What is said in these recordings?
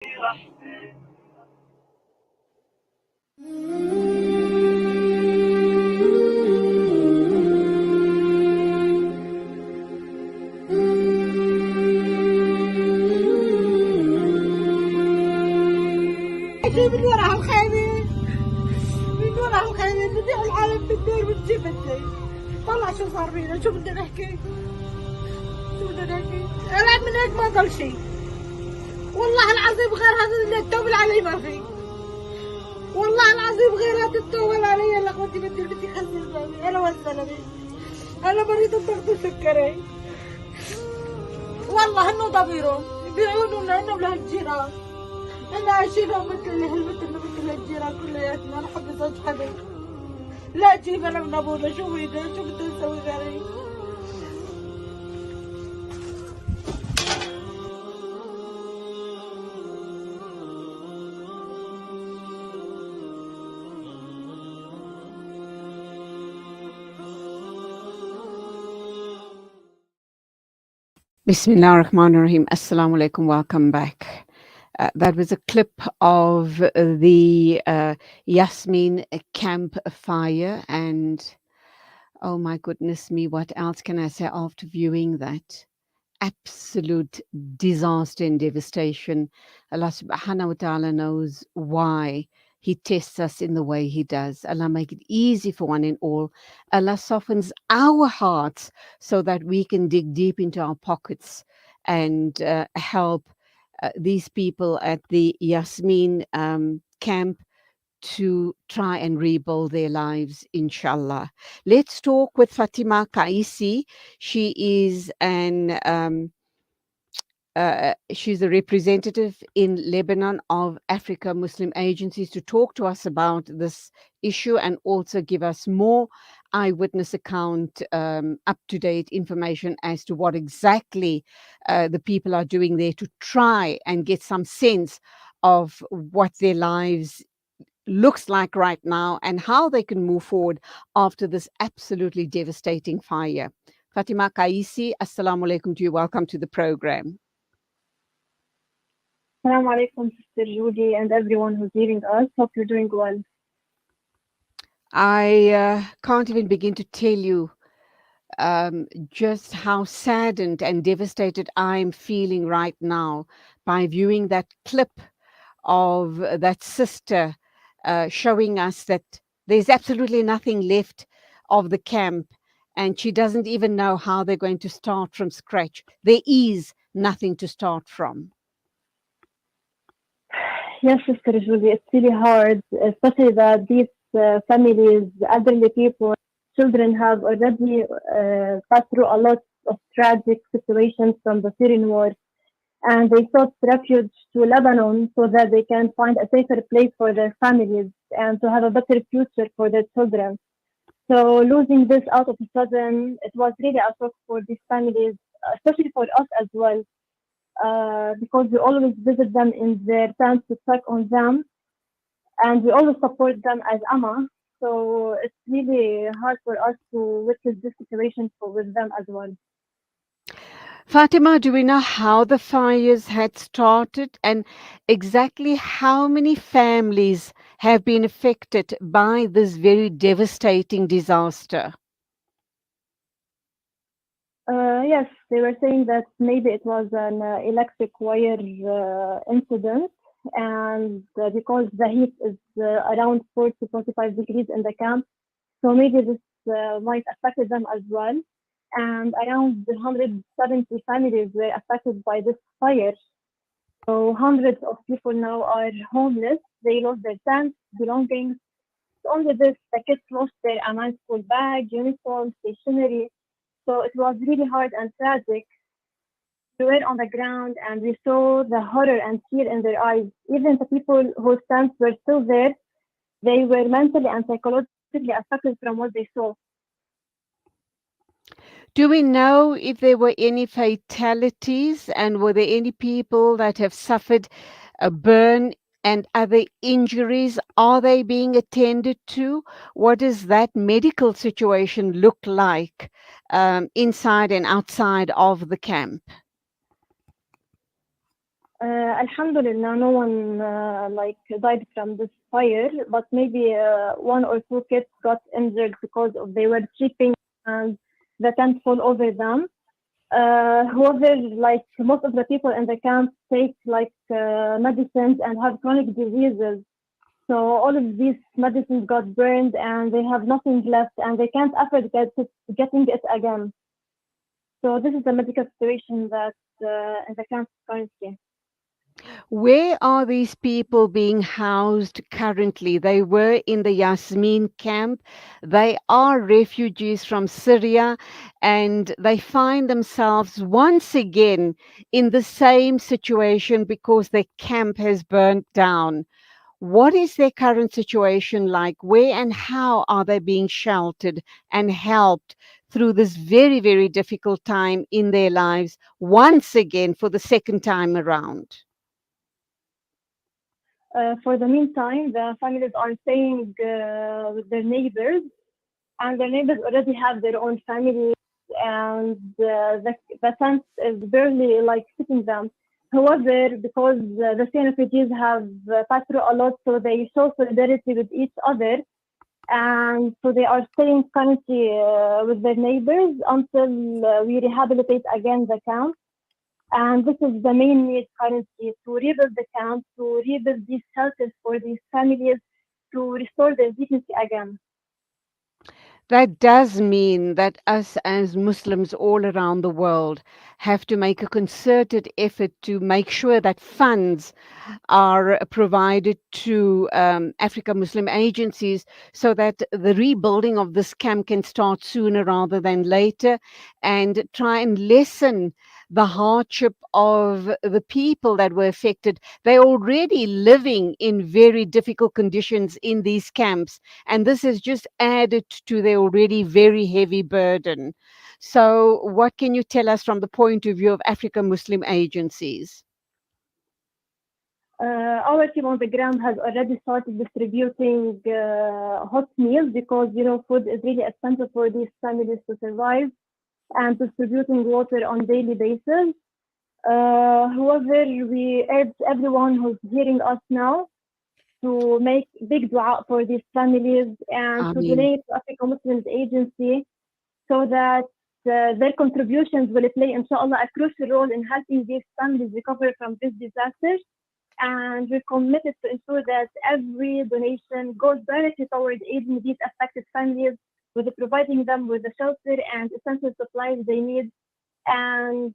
من وراها الخيمة، من وراها الخيمة بدي العالم بالدور وتجيبتني. طلع شو صار فينا، شو بدنا نحكي؟ شو بدنا نحكي؟ أنا من هيك ما ضل شيء. والله العظيم غير هذا اللي التوبة علي ما في. والله العظيم غير هذا التوبة علي يا اخوتي بدي خزن بالي. أنا والزلمة. أنا مريضة ضغط وسكري. والله إنه ضميرهم بيعونوا لنا ولهالجيران. احنا عايشينهم مثل الجيران كلياتنا. انا حبي زوج حبيب. لا جيب انا من ابونا شو بدنا نسوي غيري؟ Bismillah ar-Rahman ar-Rahim. Assalamu alaikum. Welcome back. That was a clip of the Yasmin camp fire. And oh my goodness me, what else can I say after viewing that? Absolute disaster and devastation. Allah subhanahu wa ta'ala knows why He tests us in the way He does. Allah make it easy for one and all. Allah softens our hearts so that we can dig deep into our pockets and help these people at the Yasmin camp to try and rebuild their lives, inshallah. Let's talk with Fatima Kaisi. She is she's a representative in Lebanon of Africa Muslim Agencies to talk to us about this issue and also give us more eyewitness account, up-to-date information as to what exactly the people are doing there to try and get some sense of what their lives looks like right now and how they can move forward after this absolutely devastating fire. Fatima Kaisi, assalamu alaikum to you. Welcome to the program. Assalamu alaikum, Sister Judy, and everyone who's hearing us. Hope you're doing well. I can't even begin to tell you just how saddened and devastated I'm feeling right now by viewing that clip of that sister showing us that there's absolutely nothing left of the camp and she doesn't even know how they're going to start from scratch. There is nothing to start from. Yes, Sister Judy, it's really hard, especially that these families, elderly people, children have already passed through a lot of tragic situations from the Syrian war, and they sought refuge to Lebanon so that they can find a safer place for their families and to have a better future for their children. So losing this out of a sudden, it was really a shock for these families, especially for us as well, because we always visit them in their tents to check on them, and we always support them as Amma. So it's really hard for us to witness this situation with them as well. Fatima, do we know how the fires had started and exactly how many families have been affected by this very devastating disaster? Yes, they were saying that maybe it was an electric wire incident, and because the heat is around 40 to 45 degrees in the camp, so maybe this might affect them as well. And around 170 families were affected by this fire. So hundreds of people now are homeless. They lost their tents, belongings. Only this, the kids lost their Amman school bag, uniform, stationery. So it was really hard and tragic. We were on the ground and we saw the horror and fear in their eyes. Even the people whose tents were still there, they were mentally and psychologically affected from what they saw. Do we know if there were any fatalities and were there any people that have suffered a burn and other injuries? Are they being attended to? What does that medical situation look like inside and outside of the camp? Alhamdulillah, no one like died from this fire, but maybe one or two kids got injured because of they were sleeping and the tent fell over them. However, like most of the people in the camp take like medicines and have chronic diseases. So all of these medicines got burned and they have nothing left and they can't afford getting it again. So this is the medical situation that in the camp currently. Where are these people being housed currently? They were in the Yasmin camp. They are refugees from Syria and they find themselves once again in the same situation because their camp has burnt down. What is their current situation like? Where and how are they being sheltered and helped through this very, very difficult time in their lives once again for the second time around? For the meantime, the families are staying with their neighbors, and their neighbors already have their own families, and the tent is barely like fitting them. However, because the same refugees have passed through a lot, so they show solidarity with each other, and so they are staying currently with their neighbors until we rehabilitate again the camp. And this is the main need currently to rebuild the camp, to rebuild these shelters for these families, to restore their dignity again. That does mean that us as Muslims all around the world have to make a concerted effort to make sure that funds are provided to Africa Muslim agencies so that the rebuilding of this camp can start sooner rather than later and try and lessen the hardship of the people that were affected. They're already living in very difficult conditions in these camps, and this has just added to their already very heavy burden. So, what can you tell us from the point of view of Africa Muslim agencies? Our team on the ground has already started distributing hot meals because food is really essential for these families to survive, and distributing water on daily basis. However, we urge everyone who's hearing us now to make big dua for these families and I to mean, donate to Africa Muslims Agency so that their contributions will play, inshallah, a crucial role in helping these families recover from this disaster. And we're committed to ensure that every donation goes directly towards aiding these affected families with providing them with the shelter and essential supplies they need. And,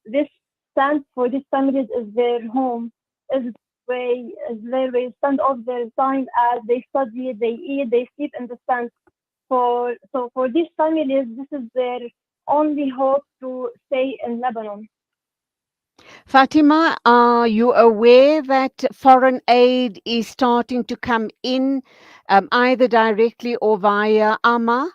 this stand for these families is their home, is their way to spend all their time as they study, they eat, they sleep in the stand. For these families, this is their only hope to stay in Lebanon. Fatima, are you aware that foreign aid is starting to come in either directly or via AMA?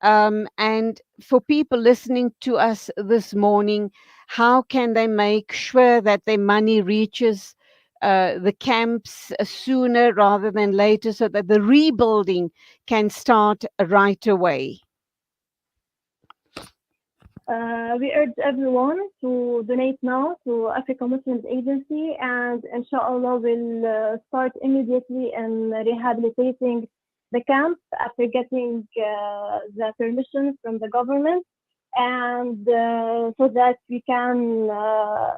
And for people listening to us this morning, how can they make sure that their money reaches the camps sooner rather than later so that the rebuilding can start right away? We urge everyone to donate now to Africa Muslims Agency, and inshallah we'll start immediately in rehabilitating the camp after getting the permission from the government, and so that we can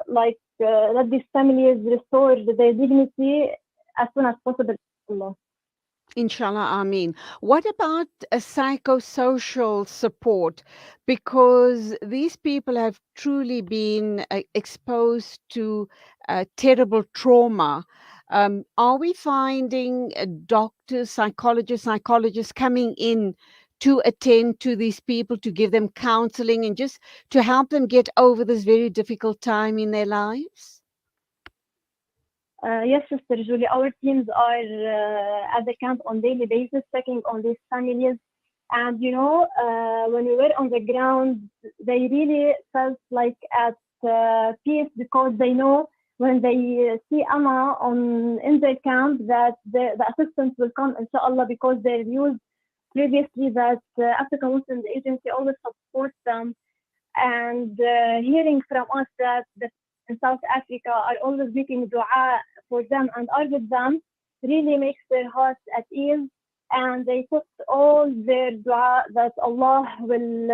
let these families restore their dignity as soon as possible. Inshallah. Inshallah, Ameen. What about a psychosocial support? Because these people have truly been exposed to terrible trauma. Are we finding doctors, psychologists coming in to attend to these people, to give them counseling and just to help them get over this very difficult time in their lives? Yes, Sister Julie, our teams are at the camp on daily basis, checking on these families. And when we were on the ground, they really felt like at peace because they know when they see Amma in their camp that the assistance will come, inshallah, because they're used previously that African Muslims Agency always supports them. And hearing from us that the in South Africa are always making dua for them and are with them really makes their hearts at ease. And they put all their dua that Allah will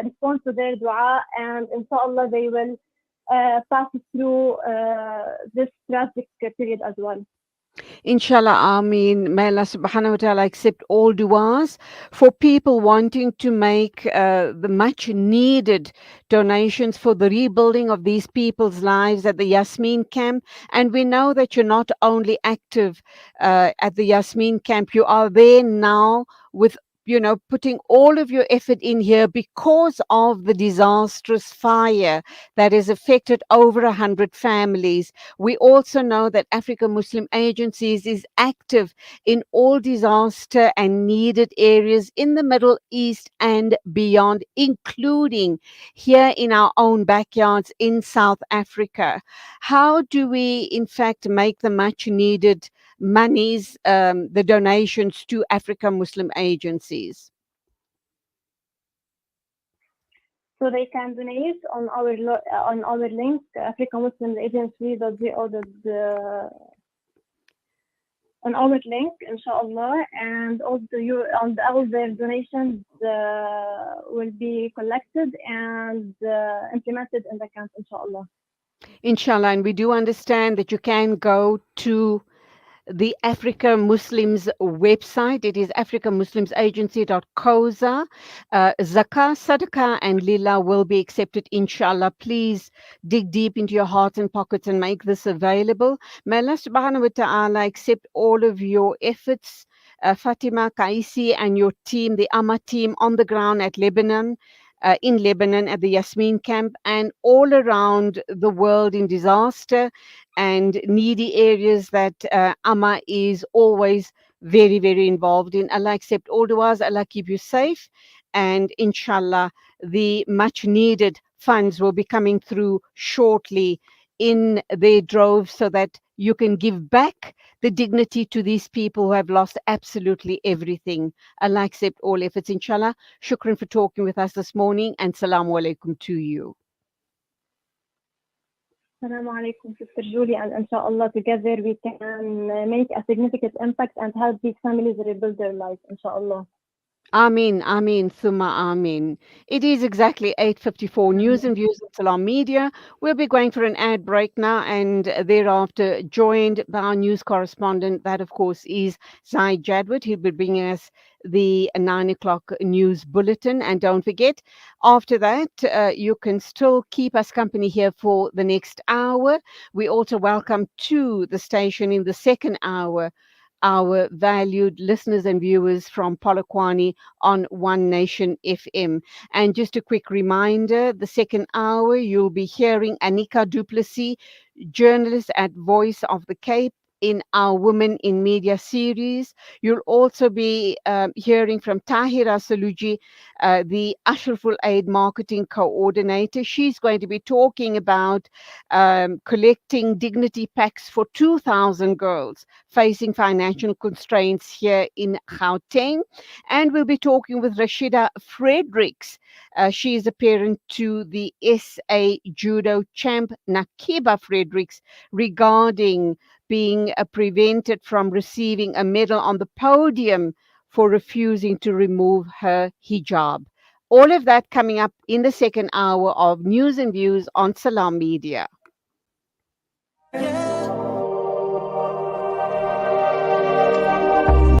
respond to their dua, and inshallah they will pass through this tragic period as well. Inshallah, Ameen. May Allah subhanahu wa ta'ala accept all du'as for people wanting to make the much needed donations for the rebuilding of these people's lives at the Yasmin camp. And we know that you're not only active at the Yasmin camp, you are there now with, putting all of your effort in here because of the disastrous fire that has affected over 100 families. We also know that African Muslim Agencies is active in all disaster and needed areas in the Middle East and beyond, including here in our own backyards in South Africa. How do we, in fact, make the much needed monies, the donations to African Muslim agencies? So they can donate on our link, African Muslim Agency.go. On our link, inshallah, and also all their donations will be collected and implemented in the camp, inshallah. Inshallah, and we do understand that you can go to the Africa Muslims website. It is africamuslimsagency.coza. Zakah, Sadaqah, and Lila will be accepted, inshallah. Please dig deep into your hearts and pockets and make this available. May Allah subhanahu wa ta'ala accept all of your efforts. Fatima Kaisi and your team, the Amma team on the ground at Lebanon. In Lebanon at the Yasmin camp and all around the world in disaster and needy areas that Amma is always very, very involved in. Allah accept all du'as, Allah keep you safe, and inshallah, the much needed funds will be coming through shortly in their droves so that you can give back the dignity to these people who have lost absolutely everything. Allah accept all efforts, inshallah. Shukran for talking with us this morning, and salamu alaikum to you. Assalamu alaikum, Sister Julie, and inshallah together we can make a significant impact and help these families rebuild their lives, inshallah. Ameen, Ameen, Thumma Ameen. It is exactly 8:54. News and views on Salam Media. We'll be going for an ad break now and thereafter joined by our news correspondent. That, of course, is Zaid Jadwat. He'll be bringing us the 9 o'clock news bulletin. And don't forget, after that, you can still keep us company here for the next hour. We also welcome to the station in the second hour our valued listeners and viewers from Polokwane on One Nation FM. And just a quick reminder, the second hour, you'll be hearing Anika Duplessis, journalist at Voice of the Cape, in our Women in Media series. You'll also be hearing from Tahira Saluji, the Ashraful Aid Marketing Coordinator. She's going to be talking about collecting dignity packs for 2,000 girls facing financial constraints here in Gauteng. And we'll be talking with Rashida Fredericks. She is a parent to the SA Judo champ Nakiba Fredericks regarding being prevented from receiving a medal on the podium for refusing to remove her hijab. All of that coming up in the second hour of News and Views on Salam Media.